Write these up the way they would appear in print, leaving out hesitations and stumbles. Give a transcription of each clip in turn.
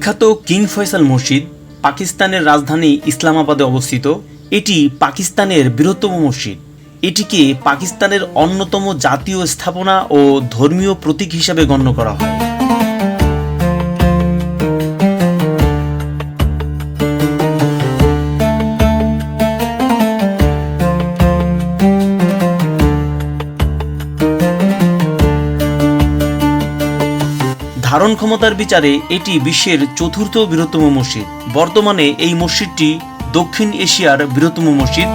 বিখ্যাত কিং ফয়সাল মসজিদ পাকিস্তানের রাজধানী ইসলামাবাদে অবস্থিত। এটি পাকিস্তানের বৃহত্তম মসজিদ। এটিকে পাকিস্তানের অন্যতম জাতীয় স্থাপনা ও ধর্মীয় প্রতীক হিসাবে গণ্য করা হয়। ধারণ ক্ষমতার বিচারে এটি বিশ্বের চতুর্থ বৃহত্তম মসজিদ। বর্তমানে এই মসজিদটি দক্ষিণ এশিয়ার বৃহত্তম মসজিদ।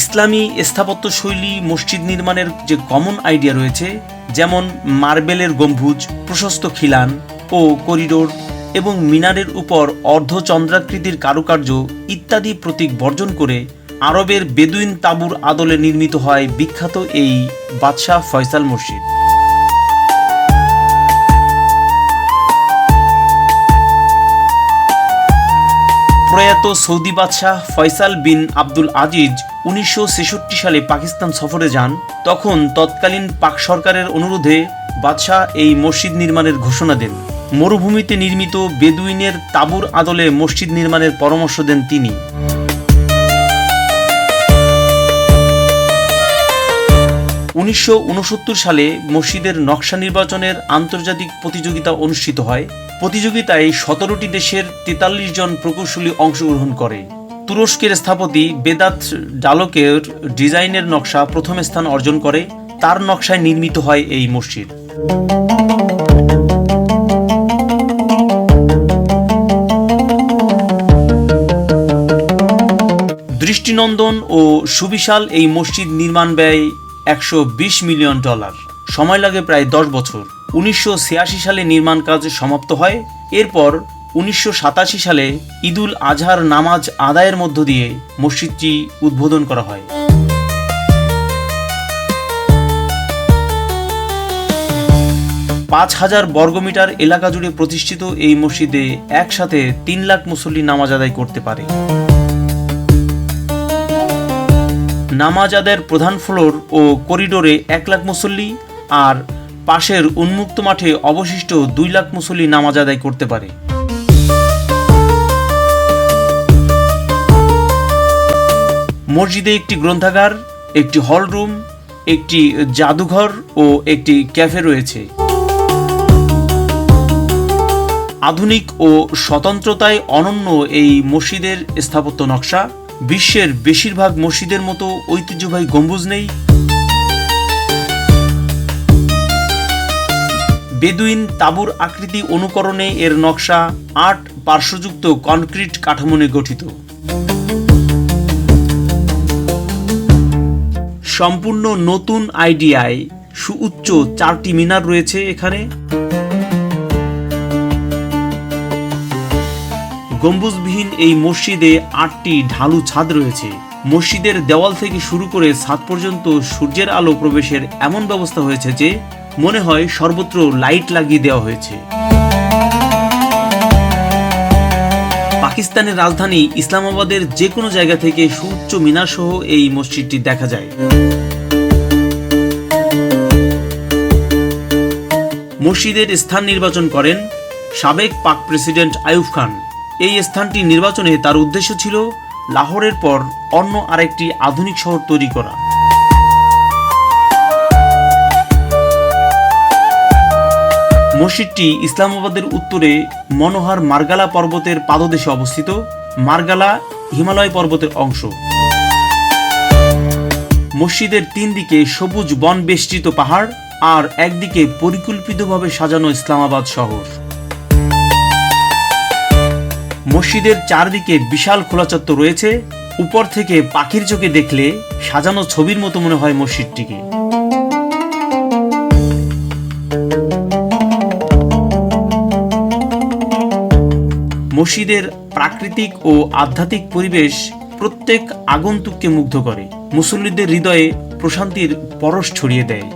ইসলামী স্থাপত্য শৈলী মসজিদ নির্মাণের যে কমন আইডিয়া রয়েছে, যেমন মার্বেলের গম্বুজ, প্রশস্ত খিলান ও করিডোর এবং মিনারের উপর অর্ধচন্দ্রাকৃতির কারুকার্য ইত্যাদি প্রতীক বর্জন করে আরবের বেদুইন তাঁবুর আদলে নির্মিত হয় বিখ্যাত এই বাদশাহ ফয়সাল মসজিদ। প্রয়াত সৌদি বাদশাহ ফয়সাল বিন আব্দুল আজিজ 1966 সালে পাকিস্তান সফরে যান। তখন তৎকালীন পাক সরকারের অনুরোধে বাদশাহ এই মসজিদ নির্মাণের ঘোষণা দেন। মরুভূমিতে নির্মিত বেদুইনের তাঁবুর আদলে মসজিদ নির্মাণের পরামর্শ দেন তিনি। সালে মসজিদের নকশা নির্বাচনের আন্তর্জাতিক প্রতিযোগিতা অনুষ্ঠিত হয়। প্রতিযোগিতায় 17টি দেশের 43 জন প্রকৌশলী অংশগ্রহণ করে। তুরস্কের স্থপতি বেদাত ডালকের ডিজাইনের নকশা প্রথম স্থান অর্জন করে। তার নকশায় নির্মিত হয় এই মসজিদ। দৃষ্টিনন্দন ও সুবিশাল এই মসজিদ নির্মাণ ব্যয় $120 মিলিয়ন। সময় লাগে প্রায় 10 বছর। 1986 সালে নির্মাণ কাজ সমাপ্ত হয়। এরপর 1987 সালে ঈদুল আজহার নামাজ আদায়ের মধ্য দিয়ে মসজিদটি উদ্বোধন করা হয়। পাঁচ 5000 বর্গমিটার এলাকা জুড়ে প্রতিষ্ঠিত এই মসজিদে একসাথে 3 লাখ মুসল্লি নামাজ আদায় করতে পারে। নামাজ আদায়ের প্রধান ফ্লোর ও করিডোরে 1 লাখ মুসল্লি, আর পাশের উন্মুক্ত মাঠে অবশিষ্ট 2 লাখ মুসল্লি নামাজ আদায় করতে পারে। মসজিদে একটি গ্রন্থাগার, একটি হল রুম, একটি জাদুঘর ও একটি ক্যাফে রয়েছে। আধুনিক ও স্বতন্ত্রতায় অনন্য এই মসজিদের স্থাপত্য নকশা। বিশ্বের বেশিরভাগ মসজিদের মতো ঐতিহ্যবাহী গম্বুজ নেই। বেদুইন তাঁবুর আকৃতি অনুকরণে এর নকশা 8 পার্শ্বযুক্ত কনক্রিট কাঠামো নিয়ে গঠিত। সম্পূর্ণ নতুন আইডিয়ায় সুউচ্চ 4টি মিনার রয়েছে এখানে। গম্বুজবিহীন এই মসজিদে 8টি ঢালু ছাদ রয়েছে। মসজিদের দেওয়াল থেকে শুরু করে ছাদ পর্যন্ত সূর্যের আলো প্রবেশের এমন ব্যবস্থা হয়েছে যে মনে হয় সর্বত্র লাইট লাগিয়ে দেওয়া হয়েছে। পাকিস্তানের রাজধানী ইসলামাবাদের যে কোনো জায়গা থেকে সুউচ্চ মিনার সহ এই মসজিদটি দেখা যায়। মসজিদের স্থান নির্বাচন করেন সাবেক পাক প্রেসিডেন্ট আইয়ুব খান। এই স্থানটি নির্বাচনে তার উদ্দেশ্য ছিল লাহোরের পর অন্য আরেকটি আধুনিক শহর তৈরি করা। মসজিদটি ইসলামাবাদের উত্তরে মনোহার মার্গালা পর্বতের পাদদেশে অবস্থিত। মার্গালা হিমালয় পর্বতের অংশ। মসজিদের 3 দিকে সবুজ বন বেষ্টিত পাহাড়, আর একদিকে পরিকল্পিতভাবে সাজানো ইসলামাবাদ শহর। মসজিদের চারদিকে বিশাল খোলা চত্বর রয়েছে। উপর থেকে পাখির চোখে দেখলে সাজানো ছবির মতো মনে হয় মসজিদটিকে। মসজিদের প্রাকৃতিক ও আধ্যাত্মিক পরিবেশ প্রত্যেক আগন্তুককে মুগ্ধ করে, মুসল্লিদের হৃদয়ে প্রশান্তির পরশ ছড়িয়ে দেয়।